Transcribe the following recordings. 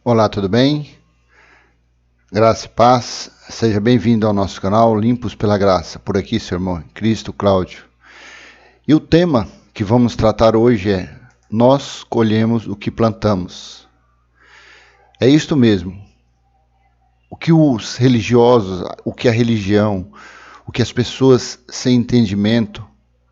Olá, tudo bem? Graça e paz. Seja bem-vindo ao nosso canal Limpos pela Graça. Por aqui, seu irmão Cristo Cláudio. E o tema que vamos tratar hoje é: nós colhemos o que plantamos. É isto mesmo. O que os religiosos, o que a religião, o que as pessoas sem entendimento,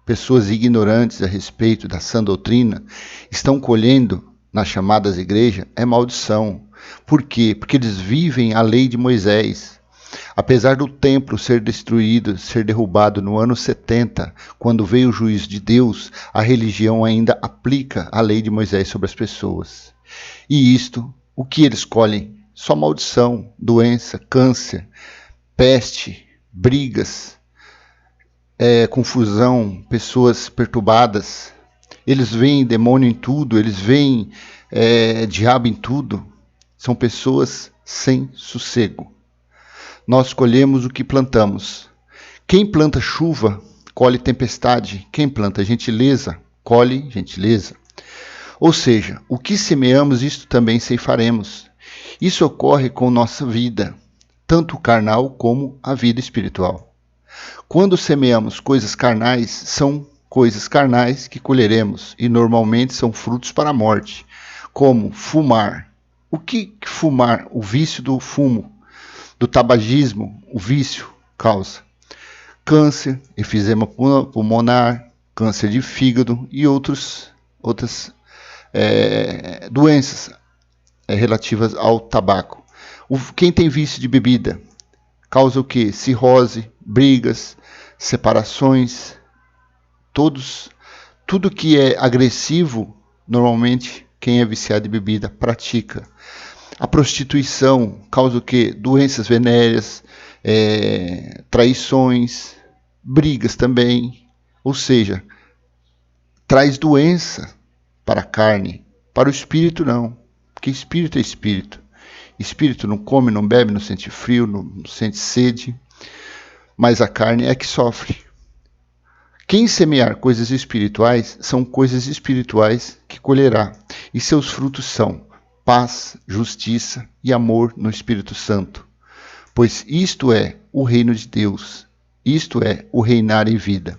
pessoas ignorantes a respeito da sã doutrina, estão colhendo nas chamadas igrejas é maldição. Por quê? Porque eles vivem a lei de Moisés. Apesar do templo ser destruído, ser derrubado no ano 70, quando veio o juízo de Deus, a religião ainda aplica a lei de Moisés sobre as pessoas. E isto, o que eles colhem? Só maldição, doença, câncer, peste, brigas, confusão, pessoas perturbadas. Eles veem demônio em tudo, eles veem diabo em tudo. São pessoas sem sossego. Nós colhemos o que plantamos. Quem planta chuva, colhe tempestade. Quem planta gentileza, colhe gentileza. Ou seja, o que semeamos, isto também ceifaremos. Isso ocorre com nossa vida, tanto carnal como a vida espiritual. Quando semeamos coisas carnais, são coisas carnais que colheremos, e normalmente são frutos para a morte, como fumar. O que fumar? O vício do fumo, do tabagismo, o vício causa câncer, enfisema pulmonar, câncer de fígado e outras doenças relativas ao tabaco. Quem tem vício de bebida causa o que? Cirrose, brigas, separações, tudo que é agressivo, normalmente quem é viciado em bebida pratica. A prostituição causa o quê? Doenças venéreas, traições, brigas também. Ou seja, traz doença para a carne, para o espírito não. Porque espírito é espírito. Espírito não come, não bebe, não sente frio, não sente sede. Mas a carne é que sofre. Quem semear coisas espirituais, são coisas espirituais que colherá. E seus frutos são paz, justiça e amor no Espírito Santo. Pois isto é o reino de Deus. Isto é o reinar em vida.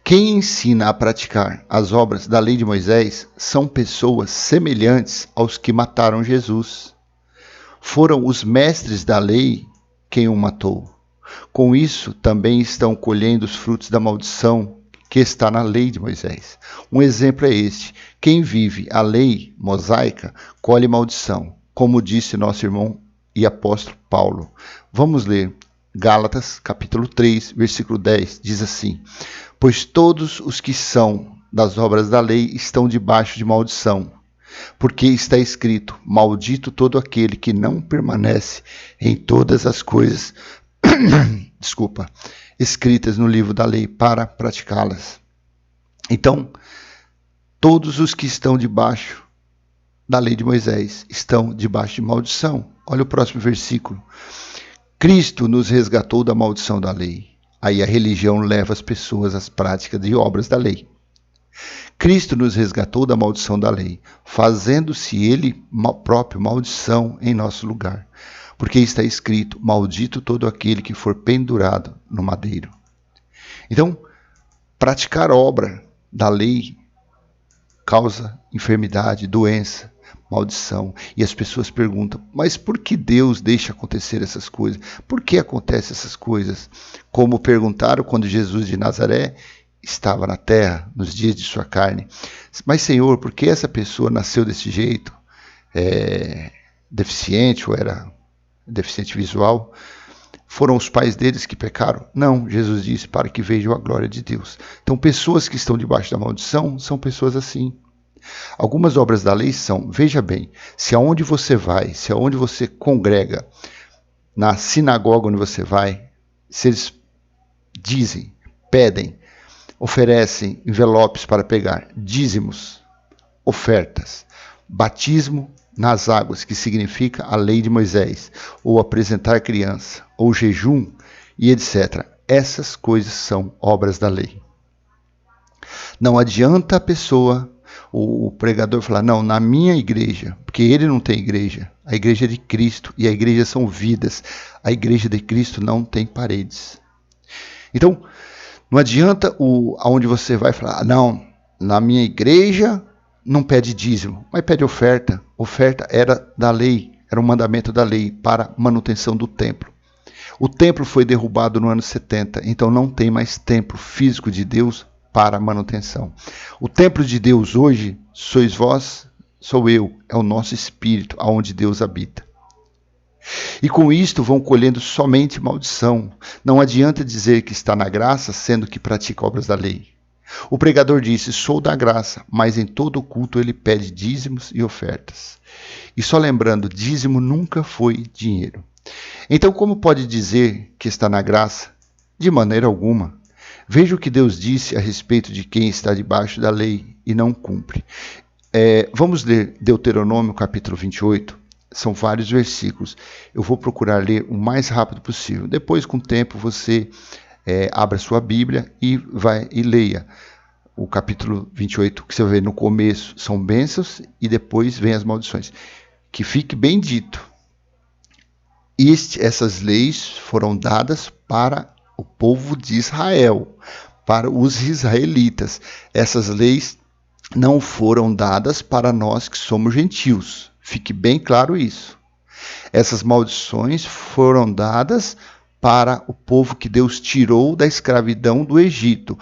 Quem ensina a praticar as obras da lei de Moisés são pessoas semelhantes aos que mataram Jesus. Foram os mestres da lei quem o matou. Com isso, também estão colhendo os frutos da maldição que está na lei de Moisés. Um exemplo é este: quem vive a lei mosaica colhe maldição, como disse nosso irmão e apóstolo Paulo. Vamos ler Gálatas, capítulo 3, versículo 10, diz assim: pois todos os que são das obras da lei estão debaixo de maldição, porque está escrito: maldito todo aquele que não permanece em todas as coisas escritas no livro da lei para praticá-las. Então, todos os que estão debaixo da lei de Moisés estão debaixo de maldição. Olha o próximo versículo. Cristo nos resgatou da maldição da lei. Aí a religião leva as pessoas às práticas de obras da lei. Cristo nos resgatou da maldição da lei, fazendo-se ele próprio maldição em nosso lugar. Porque está escrito: maldito todo aquele que for pendurado no madeiro. Então, praticar a obra da lei causa enfermidade, doença, maldição. E as pessoas perguntam: mas por que Deus deixa acontecer essas coisas? Por que acontecem essas coisas? Como perguntaram quando Jesus de Nazaré estava na terra, nos dias de sua carne: mas Senhor, por que essa pessoa nasceu desse jeito? Deficiente ou era deficiente visual? Foram os pais deles que pecaram? Não, Jesus disse: para que vejam a glória de Deus. Então, pessoas que estão debaixo da maldição são pessoas assim. Algumas obras da lei são: veja bem, se aonde você vai, se aonde você congrega, na sinagoga onde você vai, se eles dizem, pedem, oferecem envelopes para pegar, dízimos, ofertas, batismo nas águas, que significa a lei de Moisés, ou apresentar criança, ou jejum e etc. Essas coisas são obras da lei. Não adianta a pessoa o pregador falar, não, na minha igreja, porque ele não tem igreja, a igreja é de Cristo, e a igreja são vidas, a igreja de Cristo não tem paredes. Então, não adianta aonde você vai falar, não, na minha igreja não pede dízimo, mas pede oferta. Oferta era da lei, era um mandamento da lei para manutenção do templo. O templo foi derrubado no ano 70, então não tem mais templo físico de Deus para manutenção. O templo de Deus hoje sois vós, sou eu, é o nosso espírito, aonde Deus habita. E com isto vão colhendo somente maldição. Não adianta dizer que está na graça, sendo que pratica obras da lei. O pregador disse, sou da graça, mas em todo culto ele pede dízimos e ofertas. E só lembrando, dízimo nunca foi dinheiro. Então, como pode dizer que está na graça? De maneira alguma. Veja o que Deus disse a respeito de quem está debaixo da lei e não cumpre. Vamos ler Deuteronômio capítulo 28. São vários versículos. Eu vou procurar ler o mais rápido possível. Depois, com o tempo, você abra sua Bíblia e leia o capítulo 28, que você vai ver no começo são bênçãos e depois vem as maldições. Que fique bem dito. Essas leis foram dadas para o povo de Israel, para os israelitas. Essas leis não foram dadas para nós que somos gentios. Fique bem claro isso. Essas maldições foram dadas para o povo que Deus tirou da escravidão do Egito,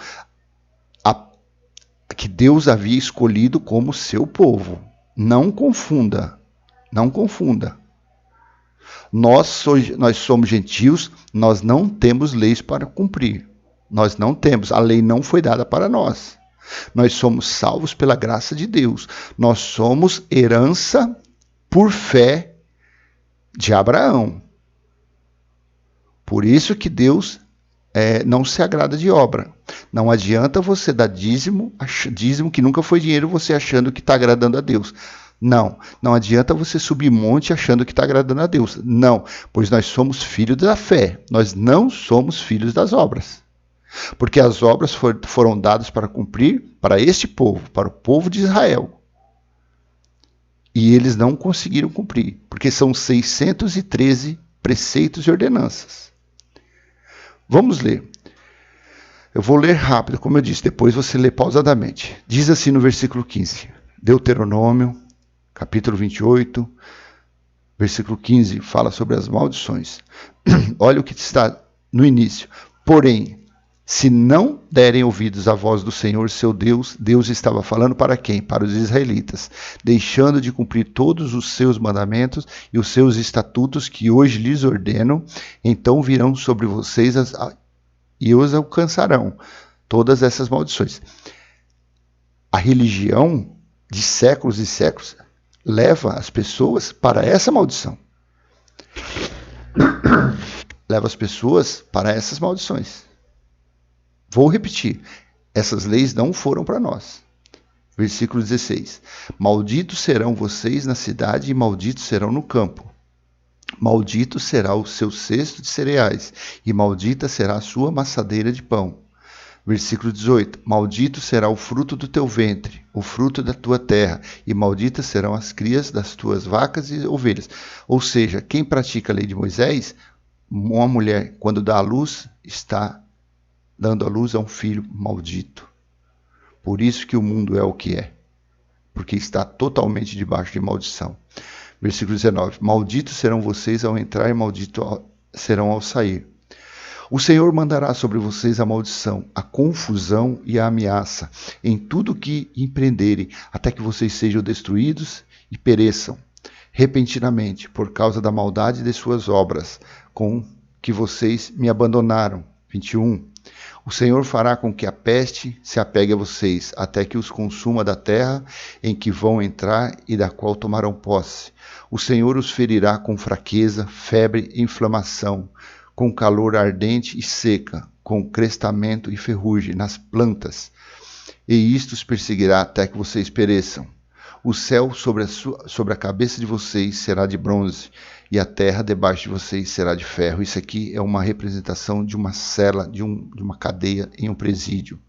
que Deus havia escolhido como seu povo. Não confunda, não confunda. Nós somos gentios, nós não temos leis para cumprir. Nós não temos, a lei não foi dada para nós. Nós somos salvos pela graça de Deus. Nós somos herança por fé de Abraão. Por isso que Deus não se agrada de obra. Não adianta você dar dízimo que nunca foi dinheiro, você achando que está agradando a Deus. Não adianta você subir monte achando que está agradando a Deus. Não, pois nós somos filhos da fé. Nós não somos filhos das obras. Porque as obras foram dadas para cumprir para este povo, para o povo de Israel. E eles não conseguiram cumprir, porque são 613 preceitos e ordenanças. Vamos ler. Eu vou ler rápido, como eu disse, depois você lê pausadamente. Diz assim no versículo 15, Deuteronômio, capítulo 28, versículo 15, fala sobre as maldições. Olha o que está no início. Porém, se não derem ouvidos à voz do Senhor, seu Deus, Deus estava falando para quem? Para os israelitas, deixando de cumprir todos os seus mandamentos e os seus estatutos que hoje lhes ordeno, então virão sobre vocês e os alcançarão todas essas maldições. A religião de séculos e séculos leva as pessoas para essa maldição. Leva as pessoas para essas maldições. Vou repetir, essas leis não foram para nós. Versículo 16. Malditos serão vocês na cidade e malditos serão no campo. Maldito será o seu cesto de cereais e maldita será a sua maçadeira de pão. Versículo 18. Maldito será o fruto do teu ventre, o fruto da tua terra, e malditas serão as crias das tuas vacas e ovelhas. Ou seja, quem pratica a lei de Moisés, uma mulher, quando dá à luz, está dando à luz a um filho maldito. Por isso que o mundo é o que é, porque está totalmente debaixo de maldição. Versículo 19. Malditos serão vocês ao entrar e malditos serão ao sair. O Senhor mandará sobre vocês a maldição, a confusão e a ameaça, em tudo que empreenderem, até que vocês sejam destruídos e pereçam, repentinamente, por causa da maldade de suas obras, com que vocês me abandonaram. 21. O Senhor fará com que a peste se apegue a vocês, até que os consuma da terra em que vão entrar e da qual tomarão posse. O Senhor os ferirá com fraqueza, febre e inflamação, com calor ardente e seca, com crestamento e ferrugem nas plantas. E isto os perseguirá até que vocês pereçam. O céu sobre a cabeça de vocês será de bronze, e a terra debaixo de vocês será de ferro. Isso aqui é uma representação de uma cela, de uma cadeia em um presídio.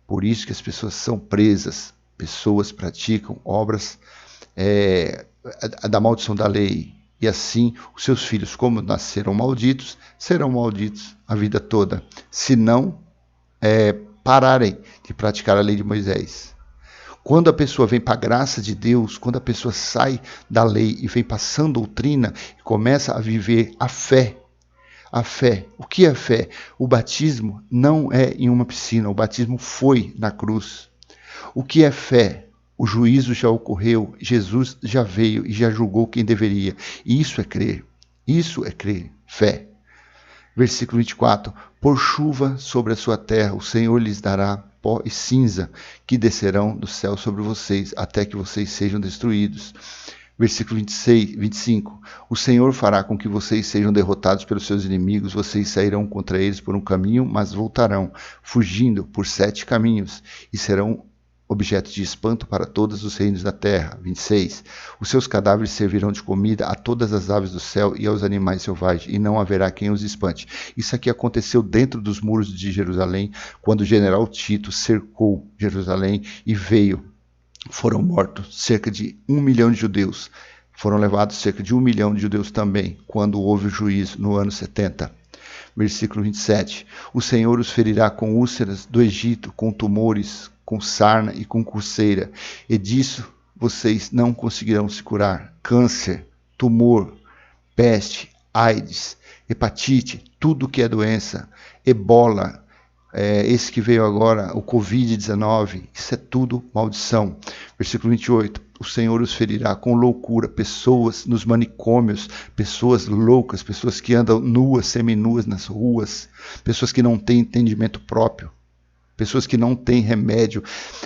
Por isso que as pessoas são presas, Pessoas praticam obras da maldição da lei. E assim, os seus filhos, como nasceram malditos, serão malditos a vida toda, se não pararem de praticar a lei de Moisés. Quando a pessoa vem para a graça de Deus, quando a pessoa sai da lei e vem para a sã doutrina, e começa a viver a fé. A fé. O que é fé? O batismo não é em uma piscina, o batismo foi na cruz. O que é fé? O juízo já ocorreu, Jesus já veio e já julgou quem deveria. E isso é crer. Isso é crer. Fé. Versículo 24. Por chuva sobre a sua terra, o Senhor lhes dará pó e cinza, que descerão do céu sobre vocês, até que vocês sejam destruídos. Versículo 25. O Senhor fará com que vocês sejam derrotados pelos seus inimigos, vocês sairão contra eles por um caminho, mas voltarão, fugindo por 7 caminhos, e serão objeto de espanto para todos os reinos da terra. 26. Os seus cadáveres servirão de comida a todas as aves do céu e aos animais selvagens, e não haverá quem os espante. Isso aqui aconteceu dentro dos muros de Jerusalém, quando o general Tito cercou Jerusalém e veio. Foram mortos cerca de 1 milhão de judeus. Foram levados cerca de 1 milhão de judeus também, quando houve o juízo no ano 70. Versículo 27. O Senhor os ferirá com úlceras do Egito, com tumores, com sarna e com coceira, e disso vocês não conseguirão se curar. Câncer, tumor, peste, AIDS, hepatite, tudo que é doença, ebola, esse que veio agora, o Covid-19, isso é tudo maldição. Versículo 28. O Senhor os ferirá com loucura, pessoas nos manicômios, pessoas loucas, pessoas que andam nuas, seminuas nas ruas, pessoas que não têm entendimento próprio, pessoas que não têm remédio,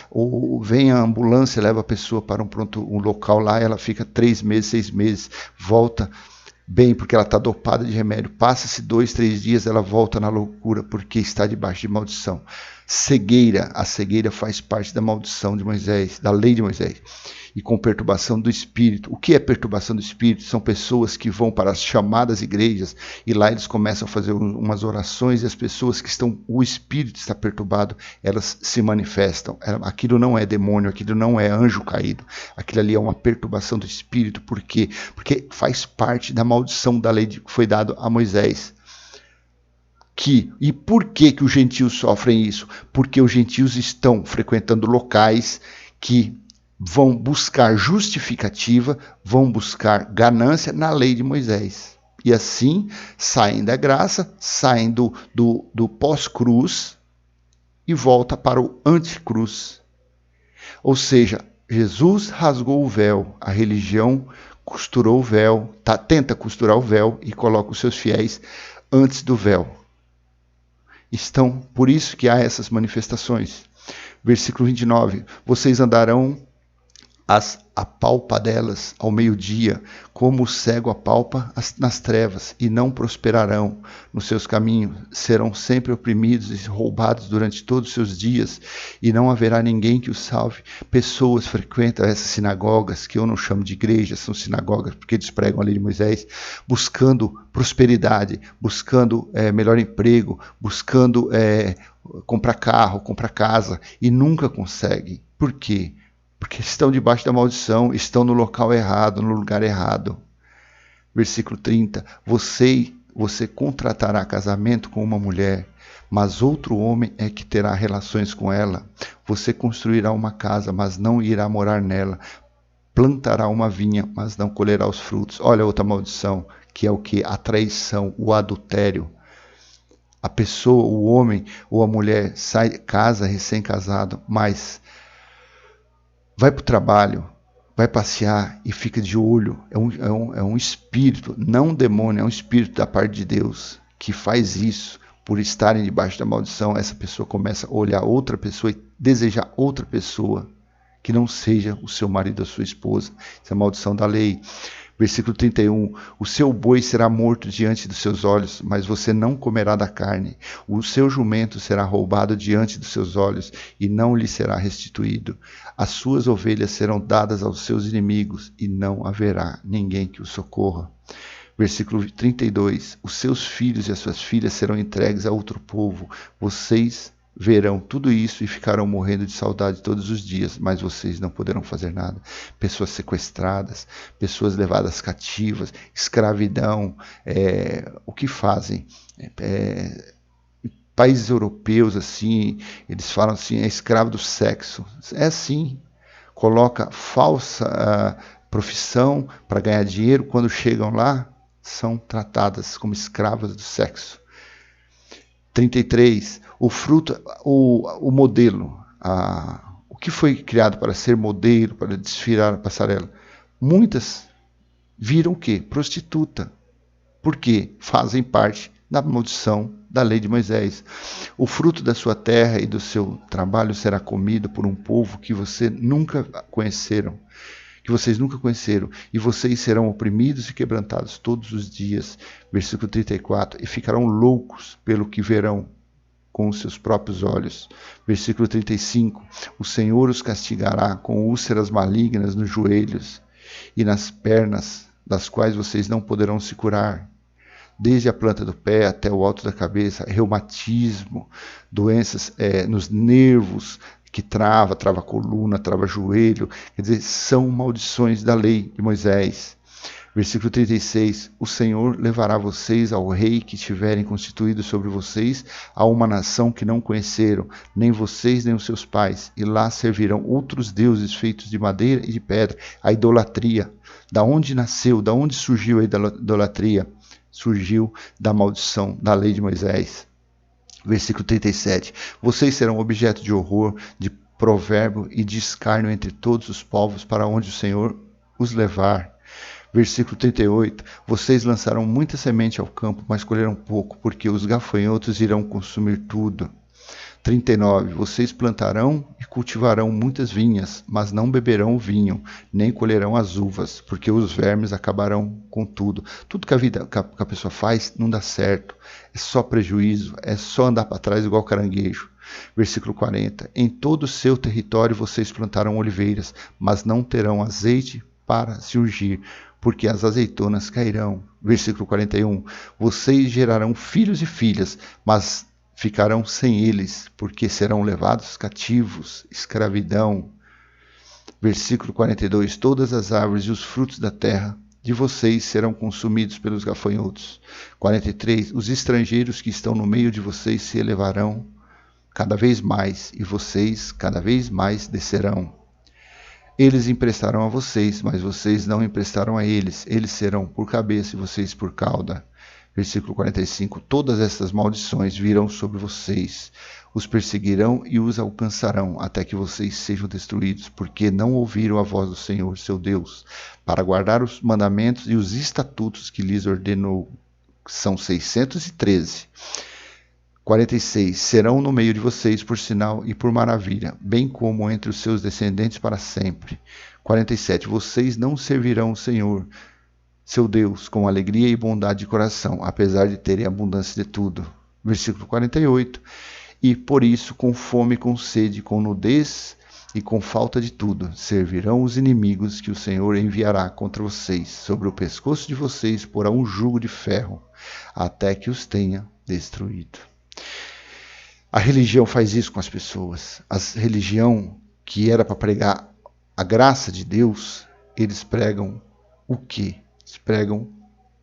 ou vem a ambulância, leva a pessoa para um local lá, ela fica 3 meses, 6 meses, volta bem, porque ela está dopada de remédio, passa-se 2, 3 dias, ela volta na loucura, porque está debaixo de maldição. Cegueira, a cegueira faz parte da maldição de Moisés, da lei de Moisés, e com perturbação do espírito. O que é perturbação do espírito? São pessoas que vão para as chamadas igrejas, e lá eles começam a fazer umas orações, e as pessoas que estão, o espírito está perturbado, elas se manifestam. Aquilo não é demônio, aquilo não é anjo caído, aquilo ali é uma perturbação do espírito. Por quê? Porque faz parte da maldição da lei que foi dada a Moisés. E por que os gentios sofrem isso? Porque os gentios estão frequentando locais que vão buscar justificativa, vão buscar ganância na lei de Moisés. E assim saem da graça, saem do pós-cruz e volta para o anticruz. Ou seja, Jesus rasgou o véu, a religião costurou o véu, tenta costurar o véu e coloca os seus fiéis antes do véu. Por isso que há essas manifestações. Versículo 29. Vocês andarão apalpadelas ao meio-dia, como o cego apalpa nas trevas, e não prosperarão nos seus caminhos. Serão sempre oprimidos e roubados durante todos os seus dias, e não haverá ninguém que os salve. Pessoas frequentam essas sinagogas, que eu não chamo de igrejas, são sinagogas, porque eles pregam a lei de Moisés, buscando prosperidade, buscando melhor emprego, buscando comprar carro, comprar casa, e nunca conseguem. Por quê? Porque estão debaixo da maldição, estão no local errado, no lugar errado. Versículo 30. Você contratará casamento com uma mulher, mas outro homem é que terá relações com ela. Você construirá uma casa, mas não irá morar nela. Plantará uma vinha, mas não colherá os frutos. Olha outra maldição, que é o que? A traição, o adultério. A pessoa, o homem ou a mulher casa recém-casado, mas vai para o trabalho, vai passear e fica de olho. É um espírito, não um demônio, é um espírito da parte de Deus que faz isso. Por estarem debaixo da maldição, essa pessoa começa a olhar outra pessoa e desejar outra pessoa que não seja o seu marido ou a sua esposa. Essa é a maldição da lei. Versículo 31. O seu boi será morto diante dos seus olhos, mas você não comerá da carne. O seu jumento será roubado diante dos seus olhos, e não lhe será restituído. As suas ovelhas serão dadas aos seus inimigos, e não haverá ninguém que os socorra. Versículo 32. Os seus filhos e as suas filhas serão entregues a outro povo. Vocês verão tudo isso e ficarão morrendo de saudade todos os dias, mas vocês não poderão fazer nada. Pessoas sequestradas, pessoas levadas cativas, escravidão, o que fazem? Países europeus, assim, eles falam assim, é escravo do sexo. É assim, coloca falsa profissão para ganhar dinheiro, quando chegam lá, são tratadas como escravas do sexo. 33. O fruto, o modelo, o que foi criado para ser modelo, para desfilar a passarela. Muitas viram o quê? Prostituta. Por quê? Fazem parte da maldição da lei de Moisés. O fruto da sua terra e do seu trabalho será comido por um povo que vocês nunca conheceram, e vocês serão oprimidos e quebrantados todos os dias. Versículo 34. E ficarão loucos pelo que verão com os seus próprios olhos. Versículo 35. O Senhor os castigará com úlceras malignas nos joelhos e nas pernas, das quais vocês não poderão se curar. Desde a planta do pé até o alto da cabeça, reumatismo, doenças nos nervos, que trava a coluna, trava joelho, quer dizer, são maldições da lei de Moisés. Versículo 36, o Senhor levará vocês ao rei que tiverem constituído sobre vocês, a uma nação que não conheceram, nem vocês nem os seus pais, e lá servirão outros deuses feitos de madeira e de pedra, a idolatria. Da onde nasceu, da onde surgiu a idolatria? Surgiu da maldição da lei de Moisés. Versículo 37. Vocês serão objeto de horror, de provérbio e de escárnio entre todos os povos para onde o Senhor os levar. Versículo 38. Vocês lançarão muita semente ao campo, mas colherão pouco, porque os gafanhotos irão consumir tudo. 39. Vocês plantarão e cultivarão muitas vinhas, mas não beberão o vinho, nem colherão as uvas, porque os vermes acabarão com tudo. Tudo que a pessoa faz não dá certo. É só prejuízo, é só andar para trás igual caranguejo. Versículo 40. Em todo o seu território vocês plantarão oliveiras, mas não terão azeite para se ungir, porque as azeitonas cairão. Versículo 41. Vocês gerarão filhos e filhas, mas ficarão sem eles, porque serão levados cativos, escravidão. Versículo 42. Todas as árvores e os frutos da terra de vocês serão consumidos pelos gafanhotos. 43. Os estrangeiros que estão no meio de vocês se elevarão cada vez mais, e vocês cada vez mais descerão. Eles emprestarão a vocês, mas vocês não emprestarão a eles. Eles serão por cabeça e vocês por cauda. Versículo 45. Todas estas maldições virão sobre vocês, os perseguirão e os alcançarão, até que vocês sejam destruídos, porque não ouviram a voz do Senhor, seu Deus, para guardar os mandamentos e os estatutos que lhes ordenou. São 613. 46. Serão no meio de vocês por sinal e por maravilha, bem como entre os seus descendentes para sempre. 47. Vocês não servirão o Senhor, seu Deus, com alegria e bondade de coração, apesar de terem abundância de tudo. Versículo 48. E por isso, com fome, com sede, com nudez e com falta de tudo, servirão os inimigos que o Senhor enviará contra vocês. Sobre o pescoço de vocês porá um jugo de ferro, até que os tenha destruído. A religião faz isso com as pessoas. A religião que era para pregar a graça de Deus, eles pregam o quê? Eles pregam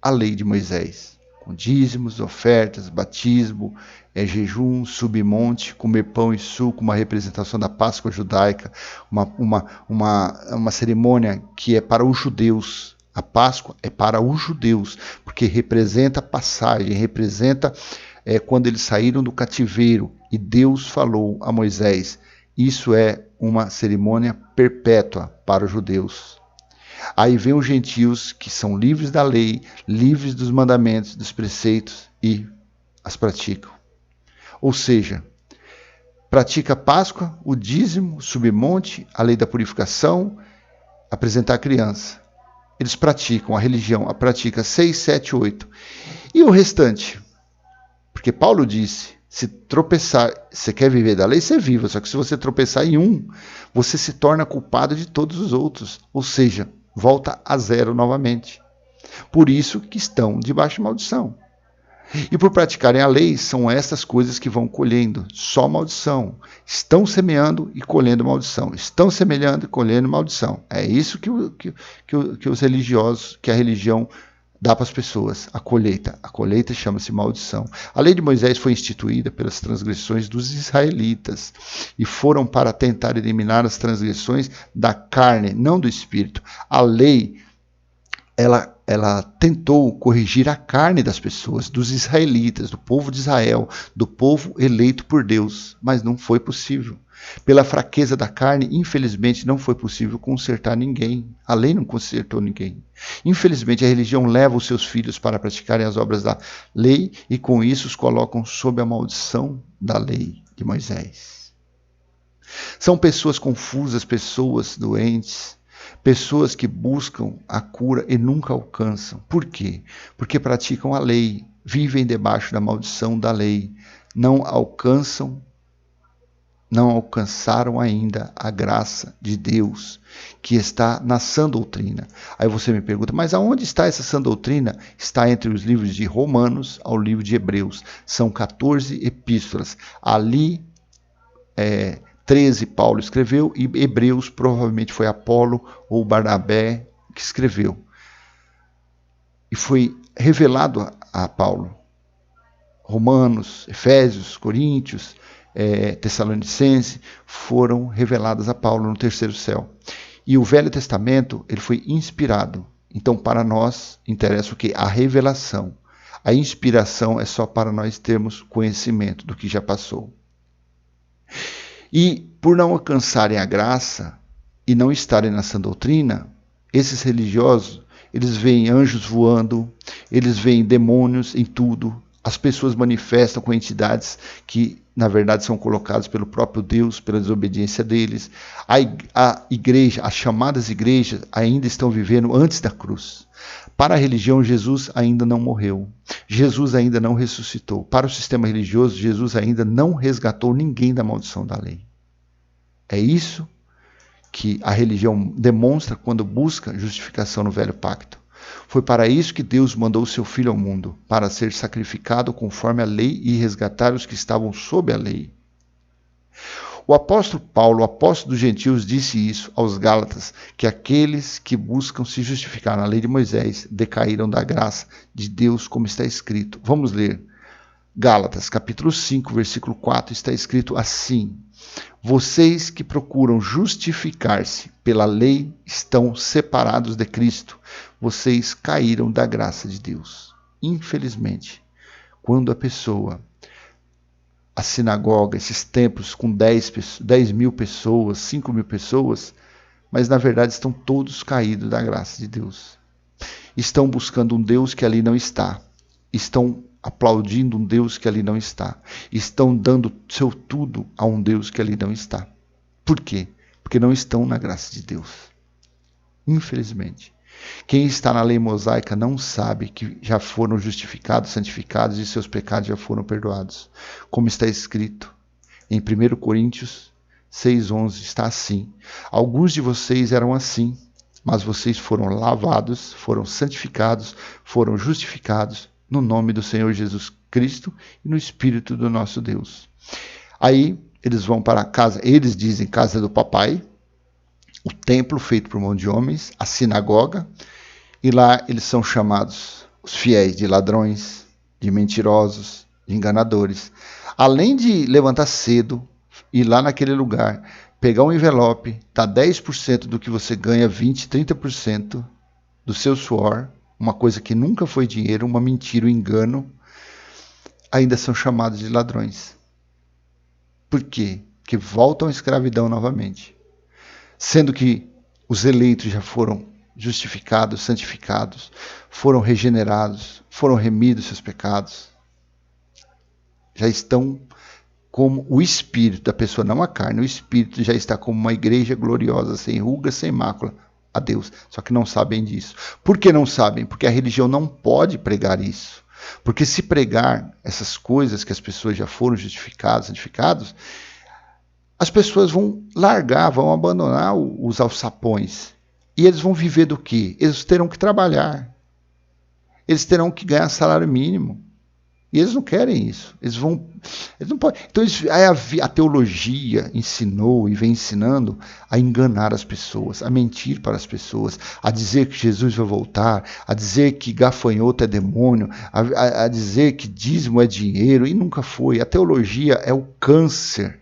a lei de Moisés, com dízimos, ofertas, batismo, jejum, subir monte, comer pão e suco, uma representação da Páscoa judaica, uma cerimônia que é para os judeus. A Páscoa é para os judeus, porque representa a passagem, representa quando eles saíram do cativeiro e Deus falou a Moisés. Isso é uma cerimônia perpétua para os judeus. Aí vem os gentios que são livres da lei, livres dos mandamentos, dos preceitos e as praticam. Ou seja, pratica a Páscoa, o dízimo, o submonte, a lei da purificação, apresentar a criança. Eles praticam, a religião pratica 6, 7, 8. E o restante? Porque Paulo disse, se tropeçar, você quer viver da lei, você viva. Só que se você tropeçar em um, você se torna culpado de todos os outros. Ou seja, volta a zero novamente. Por isso que estão debaixo de maldição. E por praticarem a lei, são essas coisas que vão colhendo, só maldição. Estão semeando e colhendo maldição. Estão semeando e colhendo maldição. É isso que os religiosos, que a religião dá para as pessoas, a colheita. A colheita chama-se maldição. A lei de Moisés foi instituída pelas transgressões dos israelitas e foram para tentar eliminar as transgressões da carne, não do espírito. A lei, ela tentou corrigir a carne das pessoas, dos israelitas, do povo de Israel, do povo eleito por Deus, mas não foi possível. Pela fraqueza da carne, infelizmente, não foi possível consertar ninguém. A lei não consertou ninguém. Infelizmente, a religião leva os seus filhos para praticarem as obras da lei e, com isso, os colocam sob a maldição da lei de Moisés. São pessoas confusas, pessoas doentes, pessoas que buscam a cura e nunca alcançam. Por quê? Porque praticam a lei, vivem debaixo da maldição da lei, não alcançaram ainda a graça de Deus, que está na sã doutrina. Aí você me pergunta, mas aonde está essa sã doutrina? Está entre os livros de Romanos ao livro de Hebreus. São 14 epístolas. Ali, 13 Paulo escreveu e Hebreus provavelmente foi Apolo ou Barnabé que escreveu. E foi revelado a Paulo. Romanos, Efésios, Coríntios, Tessalonicenses foram reveladas a Paulo no terceiro céu. E o Velho Testamento ele foi inspirado. Então para nós interessa o quê? A revelação. A inspiração é só para nós termos conhecimento do que já passou. E por não alcançarem a graça e não estarem na sã doutrina, esses religiosos, eles veem anjos voando, eles veem demônios em tudo, as pessoas manifestam com entidades que, na verdade, são colocadas pelo próprio Deus, pela desobediência deles. A igreja, as chamadas igrejas, ainda estão vivendo antes da cruz. Para a religião, Jesus ainda não morreu. Jesus ainda não ressuscitou. Para o sistema religioso, Jesus ainda não resgatou ninguém da maldição da lei. É isso que a religião demonstra quando busca justificação no Velho Pacto. Foi para isso que Deus mandou o seu Filho ao mundo, para ser sacrificado conforme a lei e resgatar os que estavam sob a lei. O apóstolo Paulo, o apóstolo dos gentios, disse isso aos Gálatas, que aqueles que buscam se justificar na lei de Moisés decaíram da graça de Deus, como está escrito. Vamos ler. Gálatas, capítulo 5, versículo 4, está escrito assim: vocês que procuram justificar-se pela lei estão separados de Cristo. Vocês caíram da graça de Deus. Infelizmente, quando a sinagoga, esses templos com 10 mil pessoas, 5 mil pessoas, mas na verdade estão todos caídos da graça de Deus. Estão buscando um Deus que ali não está. Estão aplaudindo um Deus que ali não está. Estão dando seu tudo a um Deus que ali não está. Por quê? Porque não estão na graça de Deus. Infelizmente. Quem está na lei mosaica não sabe que já foram justificados, santificados e seus pecados já foram perdoados. Como está escrito em 1 Coríntios 6,11, está assim: alguns de vocês eram assim, mas vocês foram lavados, foram santificados, foram justificados no nome do Senhor Jesus Cristo e no Espírito do nosso Deus. Aí eles vão para a casa, eles dizem casa do papai, o templo feito por mão de homens, a sinagoga, e lá eles são chamados, os fiéis, de ladrões, de mentirosos, de enganadores. Além de levantar cedo, ir lá naquele lugar, pegar um envelope, dar 10% do que você ganha, 20%, 30% do seu suor, uma coisa que nunca foi dinheiro, uma mentira, um engano, ainda são chamados de ladrões. Por quê? Porque voltam à escravidão novamente. Sendo que os eleitos já foram justificados, santificados, foram regenerados, foram remidos seus pecados. Já estão como o espírito da pessoa, não a carne, o espírito já está como uma igreja gloriosa, sem ruga, sem mácula, a Deus, só que não sabem disso. Por que não sabem? Porque a religião não pode pregar isso. Porque se pregar essas coisas que as pessoas já foram justificadas, santificados, as pessoas vão largar, vão abandonar os alçapões. E eles vão viver do quê? Eles terão que trabalhar. Eles terão que ganhar salário mínimo. E eles não querem isso. Eles não podem. Então a teologia ensinou e vem ensinando a enganar as pessoas, a mentir para as pessoas, a dizer que Jesus vai voltar, a dizer que gafanhoto é demônio, a dizer que dízimo é dinheiro, e nunca foi. A teologia é o câncer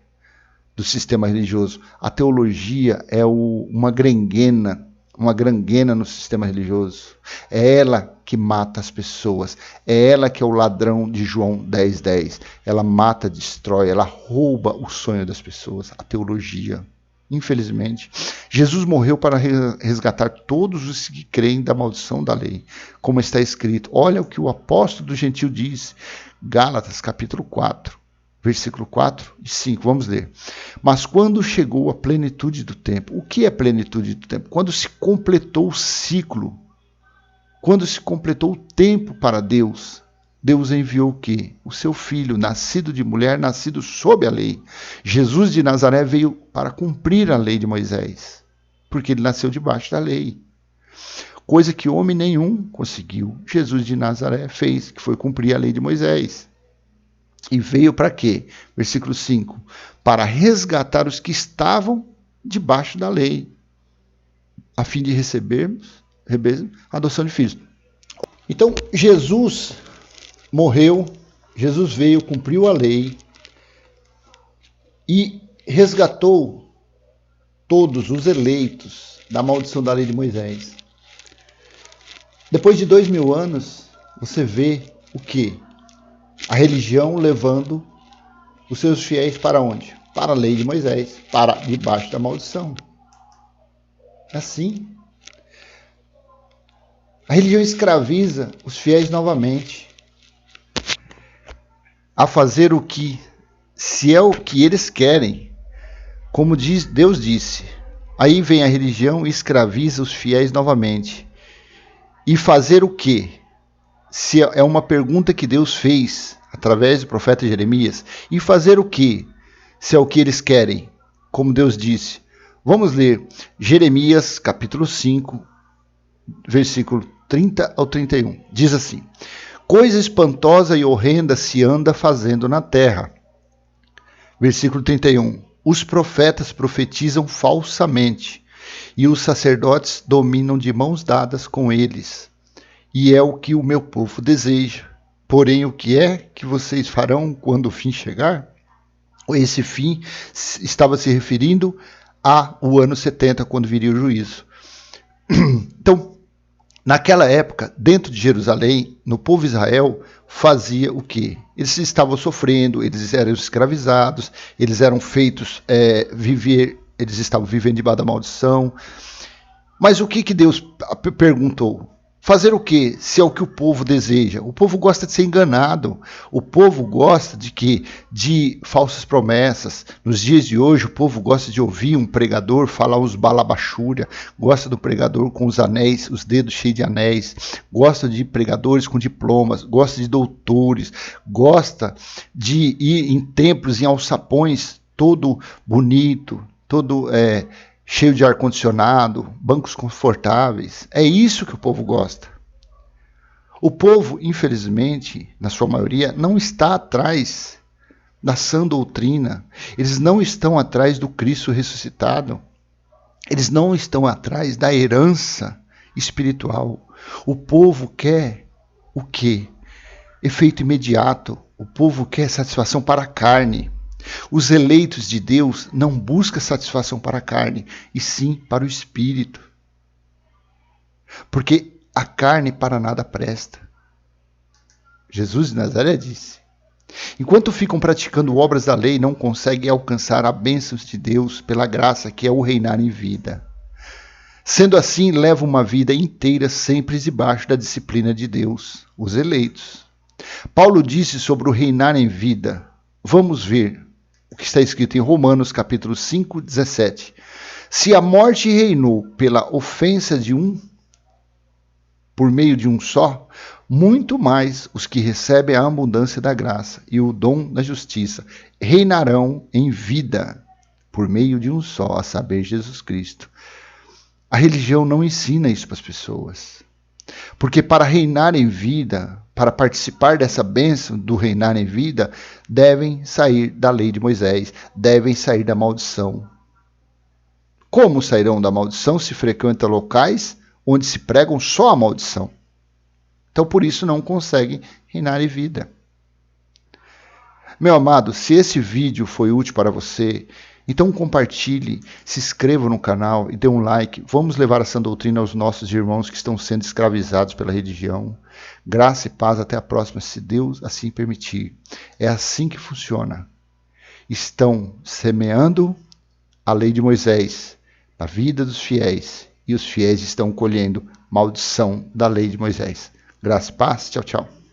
do sistema religioso. A teologia é uma granguena no sistema religioso. É ela que mata as pessoas. É ela que é o ladrão de João 10:10. Ela mata, destrói, ela rouba o sonho das pessoas. A teologia. Infelizmente, Jesus morreu para resgatar todos os que creem da maldição da lei. Como está escrito, olha o que o apóstolo do gentil diz. Gálatas capítulo 4. Versículo 4 e 5, vamos ler. Mas quando chegou a plenitude do tempo, o que é plenitude do tempo? Quando se completou o ciclo, quando se completou o tempo para Deus, Deus enviou o quê? O seu filho, nascido de mulher, nascido sob a lei. Jesus de Nazaré veio para cumprir a lei de Moisés, porque ele nasceu debaixo da lei. Coisa que homem nenhum conseguiu, Jesus de Nazaré fez, que foi cumprir a lei de Moisés. E veio para quê? Versículo 5. Para resgatar os que estavam debaixo da lei, a fim de recebermos a adoção de filhos. Então, Jesus morreu, Jesus veio, cumpriu a lei e resgatou todos os eleitos da maldição da lei de Moisés. Depois de 2000 anos, você vê o quê? A religião levando os seus fiéis para onde? Para a lei de Moisés, para debaixo da maldição. Assim, a religião escraviza os fiéis novamente a fazer o que, se é o que eles querem, como Deus disse. Aí vem a religião e escraviza os fiéis novamente. E fazer o que? Se é uma pergunta que Deus fez através do profeta Jeremias. E fazer o que? Se é o que eles querem, como Deus disse. Vamos ler Jeremias capítulo 5, versículo 30 ao 31. Diz assim: coisa espantosa e horrenda se anda fazendo na terra. Versículo 31. Os profetas profetizam falsamente, e os sacerdotes dominam de mãos dadas com eles. E é o que o meu povo deseja. Porém, o que é que vocês farão quando o fim chegar? Esse fim estava se referindo ao ano 70, quando viria o juízo. Então, naquela época, dentro de Jerusalém, no povo Israel, fazia o quê? Eles estavam sofrendo, eles eram escravizados, eles eram feitos eles estavam vivendo debaixo da maldição. Mas o que Deus perguntou? Fazer o quê? Se é o que o povo deseja. O povo gosta de ser enganado. O povo gosta de quê? De falsas promessas. Nos dias de hoje, o povo gosta de ouvir um pregador falar uns balabachúria. Gosta do pregador com os anéis, os dedos cheios de anéis. Gosta de pregadores com diplomas. Gosta de doutores. Gosta de ir em templos, em alçapões, todo bonito, todo cheio de ar-condicionado, bancos confortáveis. É isso que o povo gosta. O povo, infelizmente, na sua maioria, não está atrás da sã doutrina. Eles não estão atrás do Cristo ressuscitado. Eles não estão atrás da herança espiritual. O povo quer o quê? Efeito imediato. O povo quer satisfação para a carne. Os eleitos de Deus não buscam satisfação para a carne, e sim para o espírito. Porque a carne para nada presta. Jesus de Nazaré disse: enquanto ficam praticando obras da lei, não conseguem alcançar a bênção de Deus pela graça, que é o reinar em vida. Sendo assim, levam uma vida inteira sempre debaixo da disciplina de Deus, os eleitos. Paulo disse sobre o reinar em vida. Vamos ver o que está escrito em Romanos capítulo 5, 17. Se a morte reinou pela ofensa de um, por meio de um só, muito mais os que recebem a abundância da graça e o dom da justiça reinarão em vida por meio de um só, a saber, Jesus Cristo. A religião não ensina isso para as pessoas. Porque para reinar em vida, para participar dessa bênção do reinar em vida, devem sair da lei de Moisés, devem sair da maldição. Como sairão da maldição se frequentam locais onde se pregam só a maldição? Então, por isso, não conseguem reinar em vida. Meu amado, se esse vídeo foi útil para você, então compartilhe, se inscreva no canal e dê um like. Vamos levar essa doutrina aos nossos irmãos que estão sendo escravizados pela religião. Graça e paz, até a próxima, se Deus assim permitir. É assim que funciona. Estão semeando a lei de Moisés na vida dos fiéis, e os fiéis estão colhendo maldição da lei de Moisés. Graça e paz, tchau, tchau.